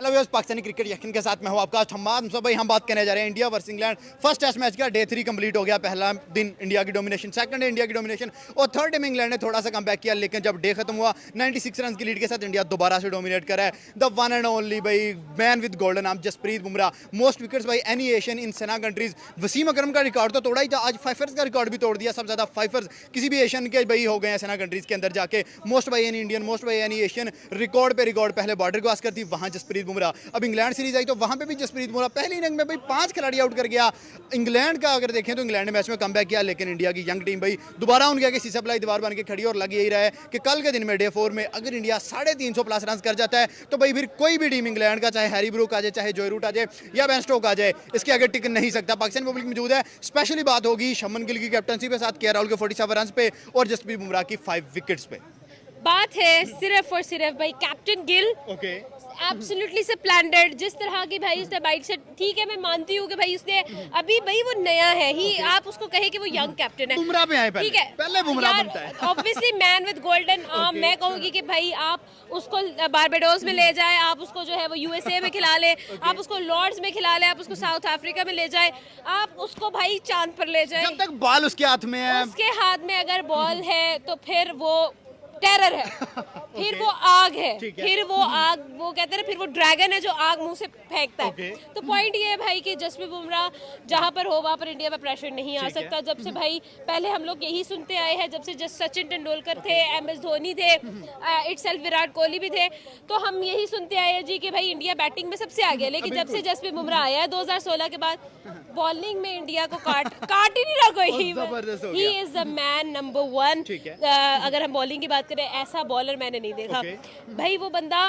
Hello Pakistani cricket यकीन के साथ मैं हूं आपका हम्माद मुसब भाई। हम बात करने जा रहे हैं India versus England. First test match का डे 3 कंप्लीट हो गया। पहला दिन इंडिया की डोमिनेशन, सेकंड डे इंडिया की डोमिनेशन और थर्ड डे में इंग्लैंड ने थोड़ा सा कमबैक किया, लेकिन जब डे खत्म हुआ 96 रन की लीड के साथ इंडिया दोबारा से डोमिनेट कर रहा है। द वन एंड ओनली भाई man with golden arm Jasprit Bumrah, most wickets by any Asian in SENA countries. Wasim अकरम का रिकॉर्ड तो तोड़ा ही था, आज फाइफर्स का रिकॉर्ड भी तोड़ दिया। सबसे ज्यादा फाइफर्स किसी भी एशियन के भाई हो गए हैं सेना कंट्रीज के अंदर जाके। Most by any Indian, most by any Asian, record पे रिकॉर्ड। पहले बॉर्डर क्रॉस करती, वहां जसप्रीत बुमराह। अब इंग्लैंड सीरीज आई तो वहां पे भी जसप्रीत बुमराह पहली इनिंग में भाई 5 खिलाड़ी आउट कर गया। इंग्लैंड का अगर देखें तो इंग्लैंड ने मैच में कमबैक किया, लेकिन इंडिया की यंग टीम भाई दोबारा उनके आगे शीशा प्लाई दीवार बन के खड़ी। और लग यही रहा है कि कल के दिन में डे 4 में अगर इंडिया 350 प्लस रन कर जाता है तो भाई फिर कोई भी टीम इंग्लैंड का, चाहे हैरी ब्रूक आ जाए, चाहे जोय रूट आ जाए या बेन स्टोक्स आ जाए, इसके आगे टिक नहीं सकता। पाकिस्तान पब्लिक मौजूद है। स्पेशली बात होगी शमन गिल की कैप्टनसी पे, साथ के राहुल के 47 रन पे और जसप्रीत बुमराह की 5 विकेट्स पे। बात है सिर्फ और सिर्फ भाई captain Gill. Okay, absolutely splendid. जिस तरह की भाई उसने बाइट से, ठीक है मैं मानती हूँ कि भाई उसने अभी भाई वो नया है ही, आप उसको कहे कि वो यंग कैप्टन है। बुमराह पे आए पहले, ठीक है, पहले बुमराह बनता है। Obviously man with golden arm. मैं कहूँगी कि भाई आप उसको बारबाडोस में ले जाए, आप उसको जो है वो यूएसए में खिला ले, आप उसको लॉर्ड्स में खिला ले, आप उसको साउथ अफ्रीका में ले जाए, आप उसको भाई चांद पर ले जाए। जब तक बॉल उसके हाथ में है, उसके हाथ में अगर बॉल है तो फिर वो टेरर है, फिर वो आग है, फिर वो आग, वो कहते हैं फिर वो ड्रैगन है जो आग मुंह से फेंकता है। तो पॉइंट ये है भाई कि जसप्रीत बुमराह जहां पर हो वहां पर इंडिया में प्रेशर नहीं आ सकता। जब से भाई पहले हम लोग यही सुनते आए हैं, जब से सचिन तेंदुलकर थे, MS धोनी थे, इटसेल्फ विराट कोहली भी थे, तो हम यही सुनते आए हैं जी कि भाई इंडिया बैटिंग में सबसे आगे है। लेकिन जब से जसप्रीत बुमराह आया है 2016 के बाद, बॉलिंग में इंडिया को काट ही नहीं रहा कोई। He is the man number 1। अगर हम बॉलिंग की बात करें, ऐसा बॉलर मैंने नहीं देखा भाई। वो बंदा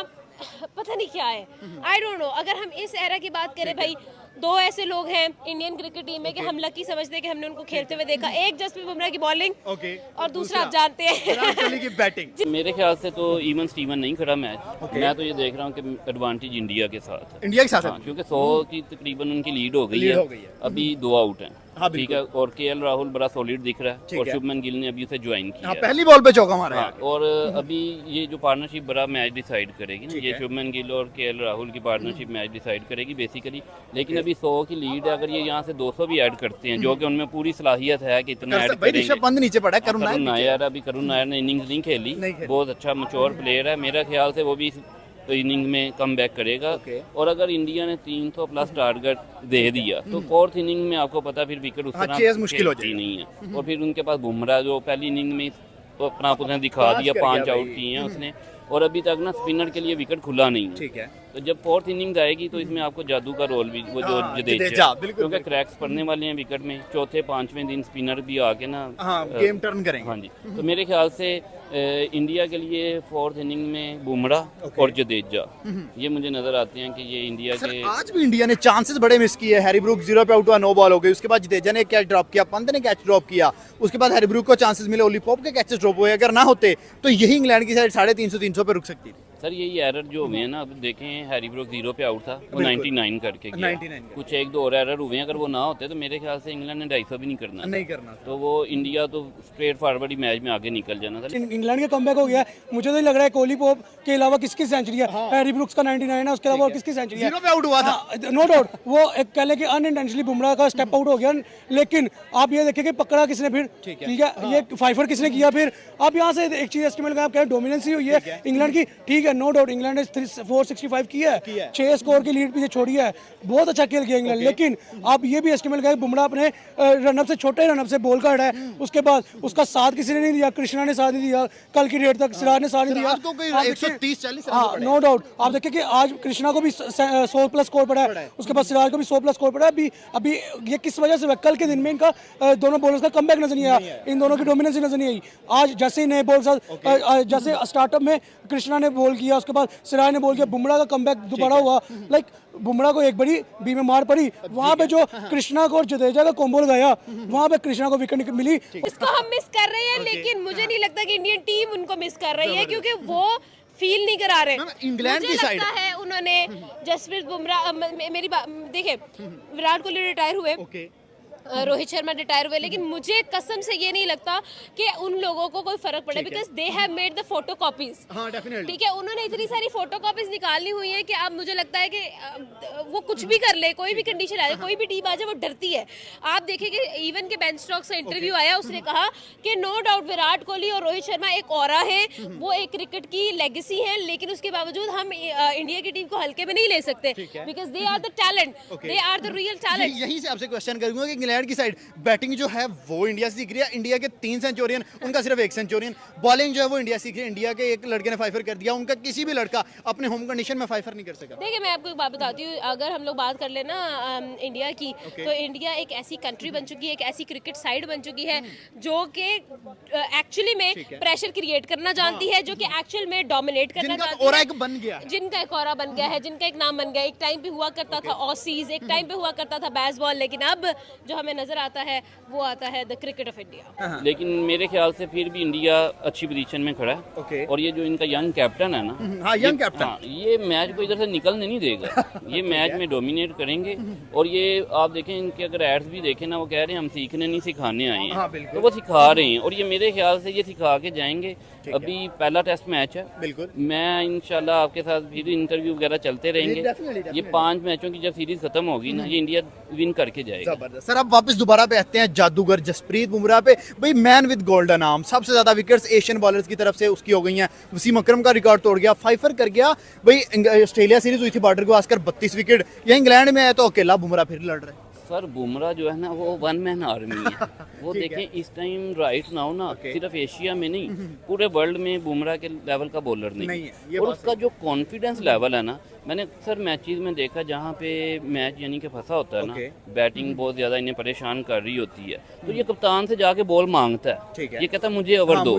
पता नहीं क्या है, आई डोंट नो। अगर हम इस एरा की बात करें भाई, 2 ऐसे लोग हैं इंडियन क्रिकेट टीम में कि हम लकी समझते हैं कि हमने उनको खेलते हुए देखा। एक जसप्रीत बुमराह की बॉलिंग और दूसरा आप जानते हैं विराट कोहली की बैटिंग। मेरे ख्याल से तो इवन स्टीवन नहीं खड़ा मैच। मैं तो ये देख रहा हूँ कि एडवांटेज इंडिया के साथ है। इंडिया के साथ है, क्योंकि 100 की तकरीबन उनकी लीड हो गई है। अभी 2 आउट हैं, ठीक है। और KL राहुल बड़ा सॉलिड दिख रहा है और शुभमन गिल ने अभी उसे ज्वाइन किया है। पहली बॉल पे चौका मारा है। और अभी ये जो पार्टनरशिप बड़ा मैच डिसाइड करेगी ना, ये शुभमन गिल और KL राहुल की पार्टनरशिप मैच डिसाइड करेगी बेसिकली। लेकिन अभी 100 की लीड है, अगर ये यहाँ से 200 भी ऐड करते हैं, जो कि उनमें पूरी सलाहियत है कि इतना ऐड करेंगे। पंत नीचे पड़ा है, करुण नायर। अभी करुण नायर ने इनिंग्स नहीं खेली, बहुत अच्छा मैच्योर प्लेयर है। मेरा ख्याल से वो भी तो इनिंग में कम बैक करेगा। और अगर इंडिया ने 300 प्लस टारगेट दे दिया तो 4th इनिंग में आपको पता फिर विकेट उस तरह मुश्किल हो जाती नहीं है। और फिर उनके पास बुमराह जो पहली इनिंग में तो अपना उसने दिखा दिया, 5 आउट किए हैं उसने। और अभी तक ना स्पिनर के लिए विकेट खुला नहीं है, ठीक है। तो जब 4th इनिंग आएगी तो इसमें आपको जादू का रोल भी, वो जो जडेजा, क्योंकि क्रैक्स पड़ने वाले हैं विकेट में। 4थे-5वें दिन स्पिनर भी आके ना गेम टर्न करेंगे। हाँ जी, तो मेरे ख्याल से इंडिया के लिए 4th इनिंग में बुमराह और जडेजा, ये मुझे नजर आते हैं कि ये इंडिया के। आज भी इंडिया ने चांसेस बड़े मिस किए। हैरी ब्रूक 0 पे आउट हुआ, 9 बॉल हो गई। उसके बाद जडेजा ने कैच ड्रॉप किया, पंत ने कैच ड्रॉप किया। उसके बाद हैरी ब्रूक को चांसेस मिले, ओली पॉप के कैचेस ड्रॉप हुए। अगर ना होते तो यही इंग्लैंड की साइड 350 पे रुक सकती थी। सर यही एरर जो हुए हैं ना, अब देखें हैरी ब्रूक 0 पे आउट था, वो 99 करके गया। 99 कुछ 1-2 और एरर हुए हैं। अगर वो ना होते तो मेरे ख्याल से इंग्लैंड ने 250 भी नहीं करना तो वो इंडिया तो स्ट्रेट फॉरवर्ड ही मैच में आगे निकल जाना था। इंग्लैंड का कमबैक हो गया। मुझे तो लग रहा है कोहली पोप के अलावा किसकी सेंचुरी है, हैरी ब्रूक्स का 99 है, उसके अलावा किसकी सेंचुरी है। 0 पे आउट हुआ था, नो डाउट। वो एक कह ले कि अनइंटेंशनली बुमराह का स्टेप आउट हो गया। लेकिन आप ये देखिए कि पकड़ा किसने फिर, ठीक है, ये फाइफर किसने किया। फिर आप यहाँ से एक चीज एस्टिमेट करें, आप कहें डोमिनेंसी हुई है इंग्लैंड की, ठीक है, नो डाउट। इंग्लैंड ने 465 की है, 6 स्कोर की लीड पीछे छोड़ी है, बहुत अच्छा खेल किया इंग्लैंड। लेकिन आप ये भी एस्टिमेट करें, बुमराह अपने रनअप से, छोटे रनअप से बॉल का है। उसके बाद उसका साथ किसी ने नहीं दिया, कृष्णा ने साथ नहीं दिया, कल की डेट तक सिराज ने साथ नहीं दिया। 130-40 हाँ, नो डाउट। आप देखिए कि आज कृष्णा को भी 100 प्लस स्कोर पड़ा है, उसके बाद सिराज को भी 100 प्लस स्कोर पड़ा है। अभी ये किस वजह से, कल के दिन में इनका दोनों बॉलर्स का कमबैक नजर नहीं आया, इन दोनों की डोमिनेंसी नजर नहीं आई। आज जैसे नए बॉल जैसे स्टार्टअप में कृष्णा ने बॉल किया, उसके बाद सिराज ने बॉल किया, बुमराह का कमबैक दोबारा हुआ। लाइक बुमराह को एक बड़ी बी में मार पड़ी, वहां पे जो कृष्णा को और जडेजा का कॉम्बो लगाया, वहां पे कृष्णा को विकेट मिली। इसको हम मिस कर रहे हैं, लेकिन मुझे नहीं लगता कि इंडियन टीम उनको मिस कर रही है, क्योंकि वो फील नहीं करा रहे। इंग्लैंड की साइड है उन्होंने जसप्रीत बुमराह, मेरी बात देखिए, विराट कोहली रिटायर हुए, रोहित शर्मा रिटायर हुए, लेकिन मुझे कसम से ये नहीं लगता कि उन लोगों को कोई फर्क पड़े, because they have made the photo copies. हाँ डेफिनेटली। ठीक है, उन्होंने इतनी सारी फोटो कॉपीज निकालनी हुई है कि अब मुझे लगता है कि वो कुछ भी कर ले, कोई भी कंडीशन आ जाए, कोई भी टीम आ जाए, वो डरती है। आप देखिए कि इवन के बेन स्टोक्स का इंटरव्यू आया, उसने कहा कि नो डाउट विराट कोहली और रोहित शर्मा एक ऑरा है, वो एक क्रिकेट की लेगेसी है, लेकिन उसके बावजूद हम इंडिया की टीम को हल्के में नहीं ले सकते, because they are the talent, they are the real talent. यहीं से आपसे क्वेश्चन करूंगा कि इंग्लैंड की साइड बैटिंग जो है वो इंडिया से सीख रही है, इंडिया के 3 सेंचुरियन, उनका सिर्फ 1 सेंचुरियन, बॉलिंग जो है वो इंडिया सीख रही है, इंडिया के एक लड़के ने 5 कर दिया, उनका किसी भी लड़का अपने होम कंडीशन में 5 नहीं कर सका। देखिए मैं आपको एक बात बताती हूँ, अगर हम लोग बात कर लेना इंडिया की, तो इंडिया एक ऐसी कंट्री बन चुकी है, एक ऐसी क्रिकेट साइड बन चुकी है जो कि एक्चुअली में प्रेशर क्रिएट करना जानती है, जो कि एक्चुअल में डोमिनेट करना जानती है, एक बन गया है, जिनका एक ऑरा बन गया है, जिनका एक नाम बन गया। एक टाइम पे हुआ करता था ऑसीज, एक टाइम पे हुआ करता था बेसबॉल, लेकिन अब जो हमें नजर आता है वो आता है द क्रिकेट ऑफ इंडिया। लेकिन मेरे ख्याल से फिर भी इंडिया अच्छी पोजीशन में खड़ा है। और ये जो इनका यंग कैप्टन है ना, हाँ यंग कैप्टन, ये मैच को इधर से निकलने नहीं देगा, ये मैच में डोमिनेट करेंगे। और ये आप देखें, इनके अगर एड्स भी देखें ना, वो कह रहे हैं हम सीखने नहीं सिखाने आए हैं, तो वो सिखा रहे हैं, और ये मेरे ख्याल से ये सिखा के जाएंगे। अभी पहला टेस्ट मैच है, बिल्कुल मैं इंशाल्लाह आपके साथ फिर इंटरव्यू वगैरह चलते रहेंगे। ये 5 मैचों की जब सीरीज खत्म होगी ना, ये इंडिया विन करके जाएगा। जबरदस्त। सर अब वापस दोबारा पे आते हैं जादूगर जसप्रीत बुमराह पे। भाई मैन विद गोल्डन आर्म, सबसे ज्यादा विकेट्स एशियन बॉलर्स की तरफ से उसकी हो गई हैं, वसीम अकरम का रिकॉर्ड तोड़ गया, 5 कर गया। भाई ऑस्ट्रेलिया सीरीज हुई थी बॉर्डर को आसकर 32 विकेट, ये इंग्लैंड में है तो अकेला बुमराह फिर लड़ रहे हैं। सर बुमराह जो है ना, वो 1 मैन आर्मी है। वो देखें इस टाइम राइट नाउ ना, सिर्फ एशिया में नहीं, पूरे वर्ल्ड में बुमराह के लेवल का बॉलर नहीं है। और उसका जो कॉन्फिडेंस लेवल है ना, मैंने अक्सर मैचेस में देखा जहाँ पे मैच यानी कि फंसा होता है ना, बैटिंग बहुत ज्यादा इन्हें परेशान कर रही होती है, तो ये कप्तान से जाके बॉल मांगता है, ये कहता है मुझे ओवर दो।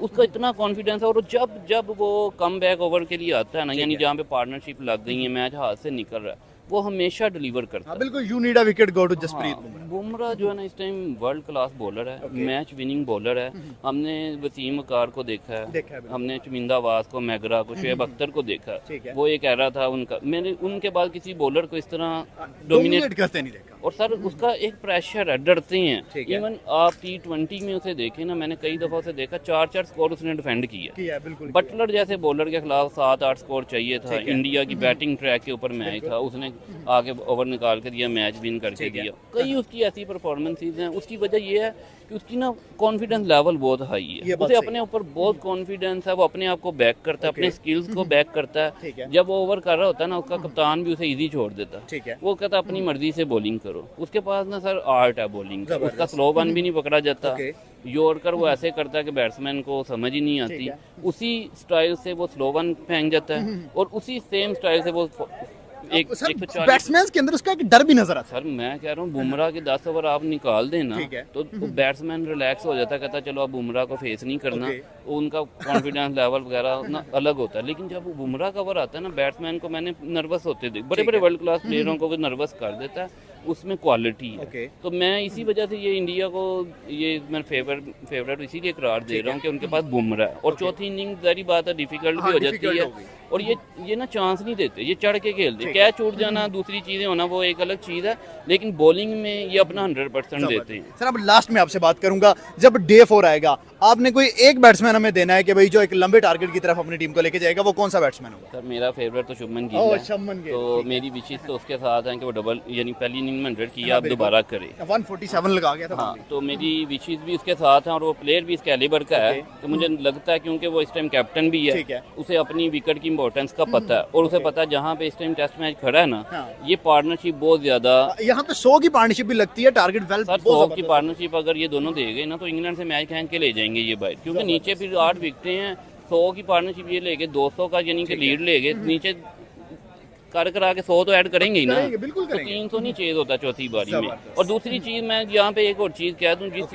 उसका इतना कॉन्फिडेंस है, और जब वो कम बैक ओवर के लिए आता है ना, यानी जहाँ पे पार्टनरशिप लग गई है, मैच हाथ से निकल रहा है, वो हमेशा डिलीवर करता है। बिल्कुल, you need a wicket go to Jasprit Bumrah जो है ना, इस टाइम वर्ल्ड क्लास बॉलर है, मैच विनिंग बॉलर है। हमने वसीम अकार को देखा है, हमने चमिंदा वास को, मैगरा को, शुएब अख्तर को देखा, वो एक एरा था उनका। मैंने उनके बाद किसी बॉलर को इस तरह डोमिनेट करते नहीं देखा। और सर उसका एक प्रेशर है, डरते हैं। इवन आप T20 में उसे देखें ना, मैंने कई दफा उसे देखा, 4 स्कोर उसने डिफेंड किया। बटलर जैसे बॉलर के खिलाफ 7-8 स्कोर चाहिए था। इंडिया की बैटिंग ट्रैक के ऊपर मैच था, उसने आगे ओवर निकाल के दिया, मैच विन करके दिया। कई उसकी ऐसी परफॉर्मेंसेज हैं। उसकी वजह ये है कि उसकी ना कॉन्फिडेंस लेवल बहुत हाई है, उसे अपने ऊपर बहुत कॉन्फिडेंस है, वो अपने आप को बैक करता है, अपने स्किल्स को बैक करता है। जब वो ओवर कर रहा होता है ना, उसका कप्तान भी उसे इजी छोड़ देता है, वो कहता है अपनी मर्जी से बॉलिंग करो। उसके पास ना सर आर्ट है बॉलिंग, उसका स्लो वन भी नहीं पकड़ा जाता। यॉर्कर वो ऐसे करता है कि बैट्समैन को समझ ही नहीं आती, उसी स्टाइल से वो स्लो वन फेंक जाता है, और उसी सेम स्टाइल से वो एक बैट्समैन के अंदर उसका एक डर भी नजर आता है। सर मैं कह रहा हूँ, बुमराह के 10 ओवर आप निकाल देना, तो बैट्समैन रिलैक्स हो जाता है, कहता चलो अब बुमराह को फेस नहीं करना, उनका कॉन्फिडेंस लेवल वगैरह ना अलग होता है। लेकिन जब बुमराह का ओवर आता है ना, बैट्समैन को मैंने नर्वस होते देख, बड़े बड़े वर्ल्ड क्लास प्लेयरों को भी नर्वस कर देता है, उसमें क्वालिटी है। तो मैं इसी वजह से ये इंडिया को ये मैं फेवरेट इसीलिए करार दे रहा हूँ कि उनके पास बुमराह है। और चौथी इनिंग सारी बात है डिफिकल्ट भी हो जाती है, और ये ना चांस नहीं देते, ये चढ़ के खेलते। कैच उड़ जाना दूसरी चीजें होना वो एक अलग चीज है, लेकिन बॉलिंग में ये अपना 100% देते हैं। सर अब लास्ट में आपसे बात करूंगा, जब डे 4 आएगा, आपने कोई एक बैट्समैन हमें देना है कि भाई जो एक लंबे टारगेट की तरफ अपनी टीम को लेके जाएगा, वो कौन सा बैट्समैन होगा? सर मेरा फेवरेट तो शुभमन गिल है, तो मेरी विशेष तो उसके साथ है कि वो डबल यानी पहली इनिंग में 100 किया, अब दोबारा करे, 147 लगा गया था। हाँ, तो मेरी विशेष भी उसके साथ है, और वो प्लेयर भी इस कैलिबर का है, तो मुझे लगता है क्योंकि वो इस टाइम कैप्टन भी है, उसे अपनी विकेट की इंपॉर्टेंस का पता है, और उसे पता है जहाँ पे इस टाइम टेस्ट मैच खड़ा है ना, ये पार्टनरशिप बहुत ज्यादा, यहाँ पे 100 की पार्टनरशिप भी लगती है, टारगेट वेल 100 की पार्टनरशिप अगर ये दोनों दे गए ना, तो इंग्लैंड से मैच खेल के ले जाएंगे ये बाइट, क्योंकि नीचे फिर 8 विकेटें हैं, 100 की पार्टनरशिप ये ले गए, 200 का यानी कि लीड ले गए, नीचे करा के 100 तो ऐड करेंगे ही ना, तो 300 नहीं चेज होता चौथी बारी में। और दूसरी चीज मैं यहाँ पे एक और चीज कह दूं, जिस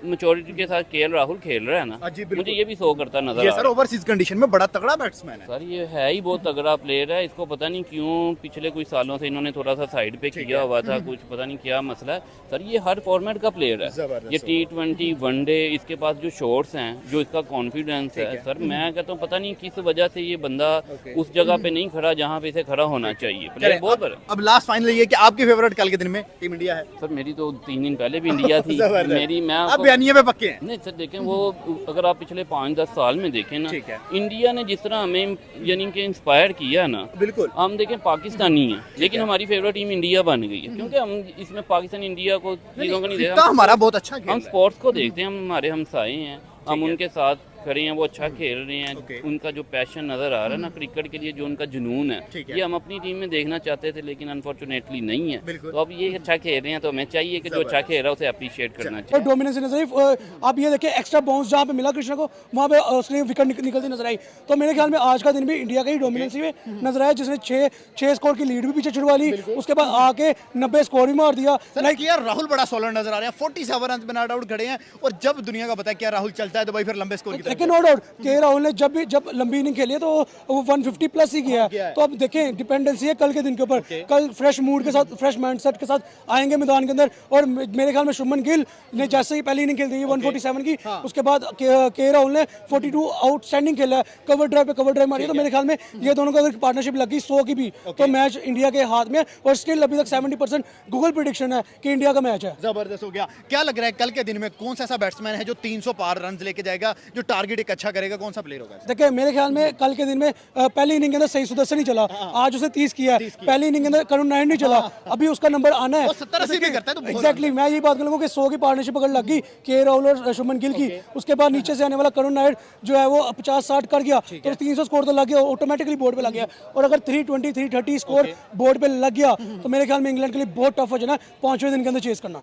मैच्योरिटी के साथ KL राहुल खेल रहा है ना, मुझे ये भी 100 करता नजर आ रहा है। सर ओवरसीज कंडीशन में बड़ा तगड़ा बैट्समैन है सर, ये है ही बहुत तगड़ा प्लेयर है, इसको पता नहीं क्यों पिछले कुछ सालों से इन्होंने थोड़ा सा साइड पे किया हुआ था, कुछ पता नहीं क्या मसला है। सर ये हर फॉर्मेट का प्लेयर है, ये T20 वनडे, इसके पास जो शॉट्स हैं, जो इसका कॉन्फिडेंस है, सर मैं कहता हूँ पता नहीं किस वजह से ये बंदा उस जगह पे नहीं खड़ा जहाँ पे इसे खड़ा होना चाहिए। प्लेयर बहुत बड़ा। अब लास्ट फाइनल ये कि आपकी फेवरेट कल के दिन में टीम इंडिया है। सर मेरी तो 3 दिन पहले भी इंडिया थी। मेरी मैं अब बयानिए पे पक्के हैं। नहीं सर देखें, वो अगर आप पिछले 5-10 साल में देखें ना, इंडिया ने जिस तरह हमें यानी कि इंस्पायर किया ना, बिल्कुल हम देखें पाकिस्तानी है लेकिन हमारी फेवरेट टीम इंडिया बन गई है, क्योंकि हम इसमें पाकिस्तान इंडिया को चीज़ों को नहीं देखा, हमारा बहुत अच्छा खेल हम स्पोर्ट्स को देखते हैं। हम हमारे हमसाए हैं, हम उनके साथ खड़े हैं, वो अच्छा खेल रहे हैं, उनका जो पैशन नज़र आ रहा है ना क्रिकेट के लिए, जो उनका जुनून है, ये हम अपनी टीम में देखना चाहते थे लेकिन अनफॉर्चुनेटली नहीं है। तो अब ये अच्छा खेल रहे हैं तो हमें चाहिए कि जो अच्छा खेल रहा है उसे अप्रिशिएट करना चाहिए। डोमिनेंस नजर आई। आप ये देखिए एक्स्ट्रा बाउंस जहाँ पे मिला कृष्णा को, वहाँ पे उसने विकेट निकलती नजर आई। तो मेरे ख्याल में आज का दिन भी इंडिया का ही डोमिनेंसी में नजर आया, जिसने 6 स्कोर की लीड भी पीछे छुड़वा ली, उसके बाद आके 90 स्कोर भी मार दिया। लाइक यार राहुल बड़ा सॉलिड नजर आ रहा है, 47 रन पे नॉट आउट खड़े हैं, और जब दुनिया का पता है क्या राहुल चलता है तो भाई फिर लंबे स्कोर की तरफ। लेकिन नो डाउट के राहुल ने जब लंबी इनिंग खेली है तो वो 150 प्लस ही किया है। तो अब देखें डिपेंडेंसी है कल के दिन के ऊपर, कल फ्रेश मूड के साथ, फ्रेश माइंडसेट के साथ आएंगे मैदान के अंदर। और मेरे ख्याल में शुभमन गिल ने जैसे ही पहली इनिंग खेल दी 147 की, उसके बाद के राहुल ने 42 आउटस्टैंडिंग खेला है, कवर ड्राइव मारी है। तो मेरे ख्याल में ये दोनों को अगर पार्टनरशिप लगी 100 की भी, तो मैच इंडिया के हाथ में। और स्टिल अभी तक 70% गूगल प्रेडिक्शन है कि इंडिया का मैच है। जबरदस्त हो गया। क्या लग रहा है कल के दिन में कौन सा ऐसा बैट्समैन है जो 300 पार रन लेके जाएगा, जो टारगेट एक अच्छा करेगा, कौन सा प्लेयर होगा? देखिए मेरे ख्याल में कल के दिन में पहली इनिंग के अंदर सही सुदर्शन नहीं चला, आज उसे 30 किया है। पहली इनिंग के अंदर करुण नारायण नहीं चला, अभी उसका नंबर आना है। 70-80 भी करता है तो एग्जैक्टली मैं यही बात करूंगा कि 100 की पार्टनरशिप अगर लग गई के राहुल और शुभमन गिल की, उसके बाद नीचे से आने वाला करुण नारायण जो है वो 50-60 कर गया, तो 300 स्कोर तो लग गया, ऑटोमेटिकली बोर्ड पे लग गया। और अगर 320-330 स्कोर बोर्ड पे लग गया तो मेरे ख्याल में इंग्लैंड के लिए बहुत टफ हो जाना 5वें दिन के अंदर चेस करना।